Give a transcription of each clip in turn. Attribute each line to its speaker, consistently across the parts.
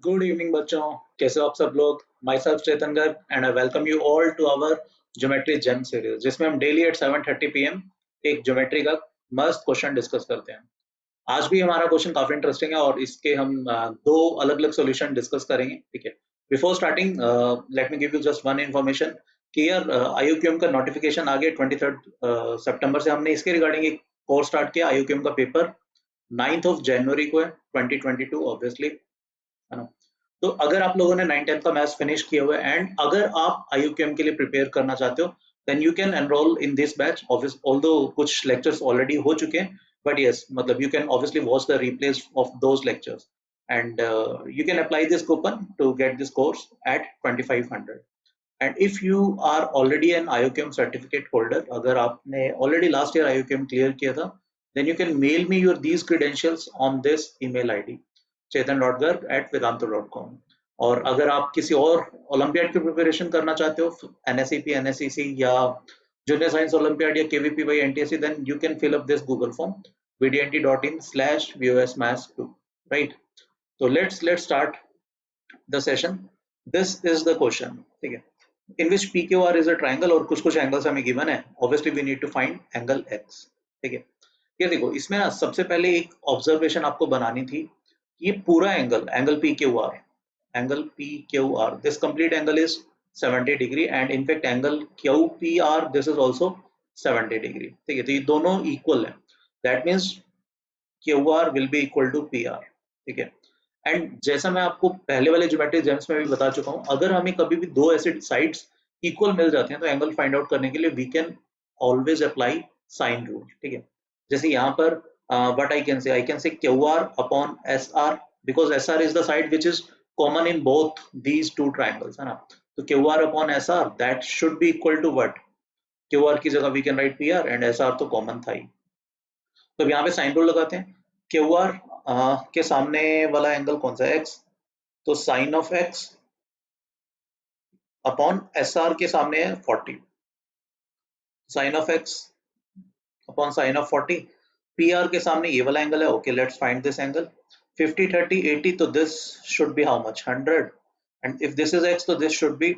Speaker 1: Good evening बच्चों, कैसे हो आप सब लोग। Myself Chetan Garg and I welcome you all to our geometry gem series, जिसमें हम डेली एट 7:30 पीएम एक ज्योमेट्री का मस्त क्वेश्चन डिस्कस करते हैं। आज भी हमारा क्वेश्चन काफी इंटरेस्टिंग है और इसके हम दो अलग अलग सॉल्यूशन डिस्कस करेंगे। ठीक है, before starting let me give you just one information कि यार आईयूक्यूएम का नोटिफिकेशन आ गया 23 सितंबर से। हमने इसके रिगार्डिंग एक कोर्स स्टार्ट किया। आईयूक्यूएम का पेपर 9 जनवरी को है 2022 ऑब्वियसली, है ना। तो अगर आप लोगों ने 9-10 का मैथ्स फिनिश किया हुआ है एंड अगर आप आईयूक्यूएम के लिए प्रिपेयर करना चाहते हो, then you can enrol in this batch. Although कुछ लेक्चर्स ऑलरेडी हो चुके हैं, बट यस, मतलब you can obviously watch the replays of those lectures and you can apply this coupon to get this course at 2500. And if you are already an IOQM certificate holder, अगर आपने already last year IOQM clear किया था, then you can mail me your these credentials on this email ID chetan.garg@vedantu.com। और अगर आप किसी और olympiad की प्रिपरेशन करना चाहते हो, NSEP, NSEC या जूनियर साइंस ओलंपियाड या KVP by NTSC, then you can fill up this Google form vdnt.in/vosmaths2, right? So let's start the session. This is the question, ठीक है, in which PQR is a triangle और कुछ कुछ angles हमें given है। obviously we need to find angle x। ठीक है, ये देखो, इसमें ना सबसे पहले एक ऑब्जर्वेशन आपको बनानी थी। ये पूरा angle angle P Q R, this complete angle is 70 degree and in fact angle Q P R this is also 70 degree. ठीक है, तो ये दोनों इक्वल है। That means Q R will be equal to P R. ठीक है, and जैसा मैं आपको पहले वाले ज्योमेट्री जेम्स में भी बता चुका हूँ, अगर हमें कभी भी दो ऐसे साइड्स इक्वल मिल जाते हैं तो एंगल फाइंड आउट करने के लिए we can always apply sine rule. ठीक है, जैसे यहाँ पर what I can say Q R upon S R, because S R is the side which is common in both these two triangles, है ना। तो Q R upon S R that should be equal to what, Q R की जगह we can write P R and S R तो common था ही। तो अब यहाँ पे साइन रूल लगाते हैं। क्यू आर के सामने वाला एंगल कौन सा है, एक्स, तो sine of x upon S R के सामने है 40, sine of x upon sine of 40। P R के सामने ये वाला एंगल है। Okay, let's find this angle. 50 30 80, तो this should be how much, 100, and if this is x तो this should be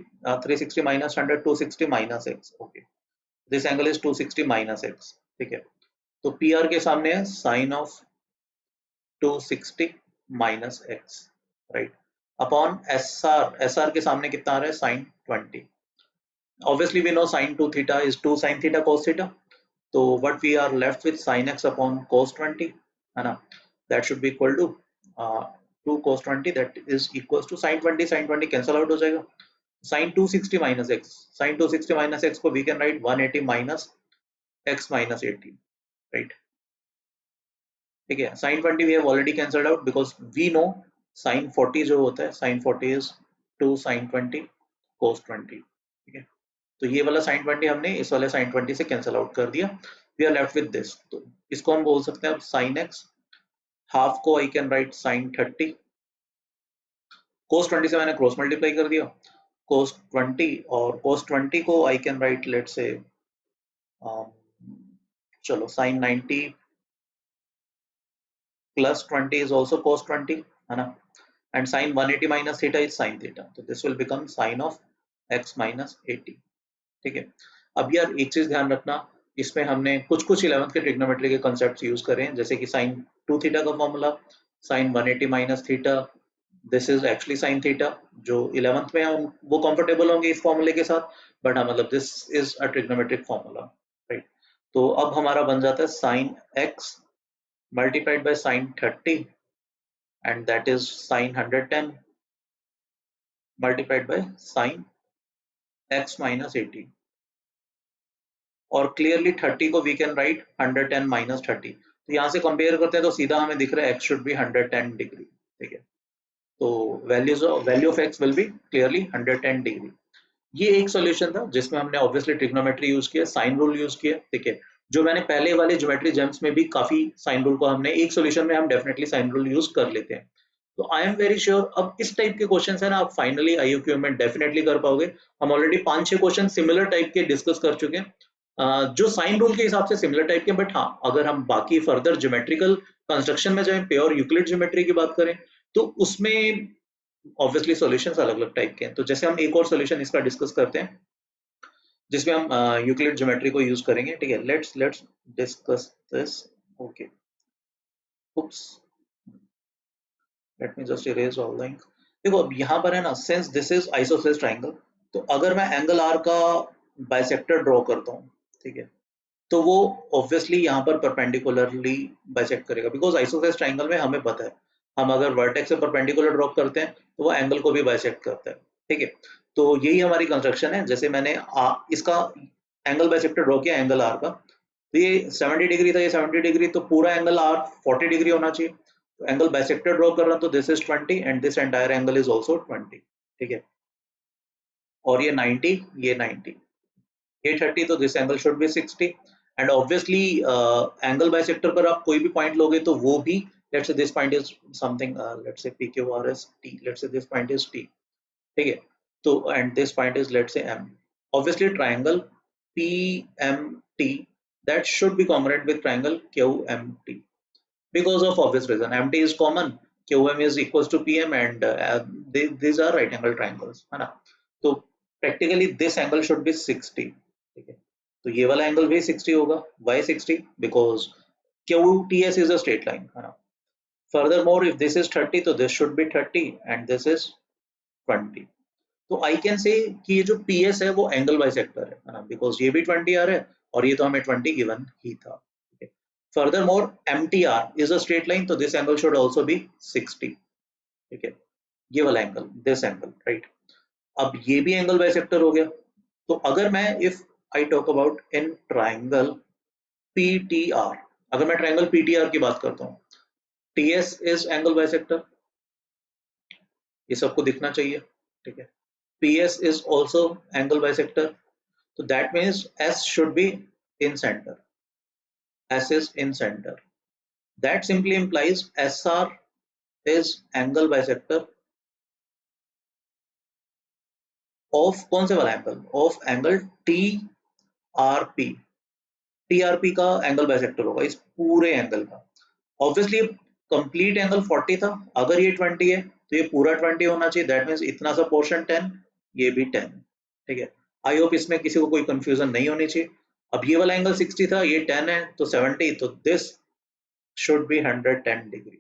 Speaker 1: 360 minus 100, 260 minus x. Okay, this angle is 260 minus x. ठीक है, तो पी आर के सामने है sine of 260 minus X, right, upon S R के सामने कितना आ रहा है, sine 20। Obviously, we know sine 2 theta is 2 sin theta cos theta. So what we are left with sin x upon cos 20, है ना, that should be equal to 2 cos 20, that is equals to sin 20, sin 20 cancel out हो जाएगा, sin 260 minus x, sin 260 minus x को we can write 180 minus x minus 80, right? ठीक है, sin 20 we have already cancelled out because we know sin 40 जो होता है, sin 40 is 2 sin 20 cos 20। ठीक है, तो ये वाला sin 20 हमने इस वाले sin 20 से कैंसिल आउट कर दिया। We are left with this, तो इसको हम बोल सकते हैं अब sin x, हाफ को I can write sin 30, cos 20 से मैंने क्रॉस मल्टीप्लाई कर दिया cos 20, और cos 20 को आई कैन राइट लेट से चलो sin 90 plus 20 is also cos 20, है ना, and sin 180 minus theta is sin theta, so this will become sin of x minus 80। ठीक है, अब यार एक चीज ध्यान रखना, इसमें हमने कुछ कुछ 11th के ट्रिग्नोमेट्री के कॉन्सेप्ट्स यूज करें, जैसे कि sin 2 थीटा का formula, sin 180 minus theta, this is actually sin theta. जो 11th में हम वो कंफर्टेबल होंगे इस फॉर्मूले के साथ, बट हाँ मतलब this is a trigonometric formula, right. तो अब हमारा बन जाता है sin x multiplied by sin 30 and that is sin 110 multiplied by sin x minus 80, और क्लियरली 30 को वी कैन राइट 110 माइनस 30। तो यहाँ से कंपेयर करते हैं तो सीधा हमें दिख रहा है x शुड बी 110 डिग्री। ठीक है, तो value of x will be clearly 110 degree. ये एक सॉल्यूशन था जिसमें हमने ऑब्वियसली ट्रिग्नोमेट्री यूज किया, साइन रूल यूज किया। ठीक है, जो मैंने पहले वाले ज्योमेट्री जेम्स में भी काफी साइन रूल को हमने एक सॉल्यूशन में हम डेफिनेटली साइन रूल यूज कर लेते हैं। तो आई एम वेरी श्योर अब इस टाइप के क्वेश्चन है ना, आप फाइनली आईयूक्यू में डेफिनेटली कर पाओगे। हम ऑलरेडी 5-6 क्वेश्चन सिमिलर टाइप के डिस्कस कर चुके हैं, जो साइन रूल के हिसाब से सिमिलर टाइप के, बट हाँ अगर हम बाकी फर्दर ज्योमेट्रिकल कंस्ट्रक्शन में जाए, प्योर यूक्लिड ज्योमेट्री की बात करें, तो उसमें ऑब्वियसली सॉल्यूशंस अलग अलग टाइप के हैं। तो जैसे हम एक और सॉल्यूशन इसका डिस्कस करते हैं जिसमें हम यूक्लिड ज्योमेट्री को यूज करेंगे, ठीक है। Let's discuss this. Okay, oops, let me just erase all the ink. देखो अब यहाँ पर है ना, since this is isosceles triangle, तो अगर मैं एंगल आर का बाइसेक्टर ड्रॉ करता हूँ, ठीक है, तो वो ऑब्वियसली यहाँ पर परपेंडिकुलरली बाइसेक्ट करेगा, बिकॉज आइसोसेलेस ट्राइंगल में हमें पता है हम अगर वर्टेक्स से परपेंडिकुलर ड्रॉ करते हैं तो वो एंगल को भी बाइसेक्ट करता है, ठीक है। तो यही हमारी कंस्ट्रक्शन है। जैसे मैंने इसका एंगल बाइसेक्टर ड्रॉ किया एंगल आर का, तो ये 70 डिग्री था, ये 70 डिग्री, तो पूरा एंगल आर 40 डिग्री होना चाहिए। तो एंगल बाइसेक्टर ड्रॉ कर रहा हूं तो this is 20 and this entire angle is also 20, ठीक है। और ये 90, ये 90, ये 30, तो this angle should be 60। And obviously angle bisector पर आप कोई भी पॉइंट लोगे तो वो भी, let's say this point is something, let's say P Q R S T, let's say this point is T, ठीक है। तो and this point is let's say M. Obviously triangle P M T that should be congruent with triangle QMT because of obvious reason. MT is common, QM is equals to PM, and these are right angle triangles, है ना। तो practically this angle should be 60, ठीक है। तो ये वाला angle भी 60 होगा। Why 60? Because QTS is a straight line, है ना। Furthermore, if this is 30, तो this should be 30 and this is 20। तो आई कैन से कि ये जो पी एस है वो एंगल बाइसेक्टर है ना, बिकॉज ये भी 20 आ रहा है और ये तो हमें 20 गिवन ही था। Further more M T R is a straight line, तो this angle should also be 60, ठीक है। ये वाला एंगल, दिस एंगल, राइट। अब ये भी एंगल बाइसेक्टर हो गया। तो अगर मैं if I talk about in triangle P T R, अगर मैं ट्राइंगल पी टी आर की बात करता हूँ, T S is angle bisector, ये सबको दिखना चाहिए, ठीक है। PS is also angle bisector, so that means S should be in center. S is in center. That simply implies SR is angle bisector of कौन से वाला angle, of angle TRP। TRP का एंगल बाइसेक्टर होगा इस पूरे angle का। Obviously complete angle 40 था, अगर ये 20 है तो ये पूरा 20 होना चाहिए, दैट मीन्स इतना सा पोर्शन 10, ये भी 10, ठीक है। आई होप इसमें किसी को कोई कंफ्यूजन नहीं होनी चाहिए। अब ये वाला एंगल 60 था, ये 10 है तो 70, तो दिस शुड बी 110 डिग्री,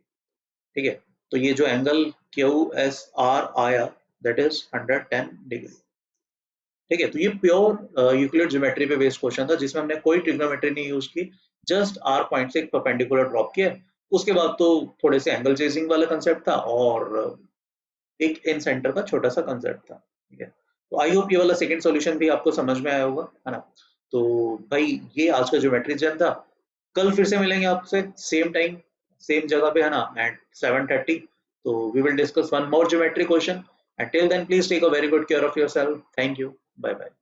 Speaker 1: ठीक है। तो ये जो एंगल QSR आया दैट इज 110 डिग्री, ठीक है। तो ये प्योर यूक्लिड ज्योमेट्री पे बेस्ड क्वेश्चन था जिसमें हमने कोई ट्रिग्नोमेट्री नहीं यूज की, जस्ट आर पॉइंट से एक परपेंडिकुलर ड्रॉप किया। उसके बाद तो थोड़े से एंगल चेजिंग वाला कंसेप्ट था और एक इन सेंटर का छोटा सा कंसेप्ट था, ठीक है। तो आई होप ये वाला सेकंड सॉल्यूशन भी आपको समझ में आया होगा, है ना। तो भाई ये आज का ज्योमेट्री जैम था। कल फिर से मिलेंगे आपसे सेम टाइम सेम जगह पे, है ना, एट 7:30। तो we will discuss one more geometry question. Until then, please take a very good care of yourself. Thank you. Bye bye.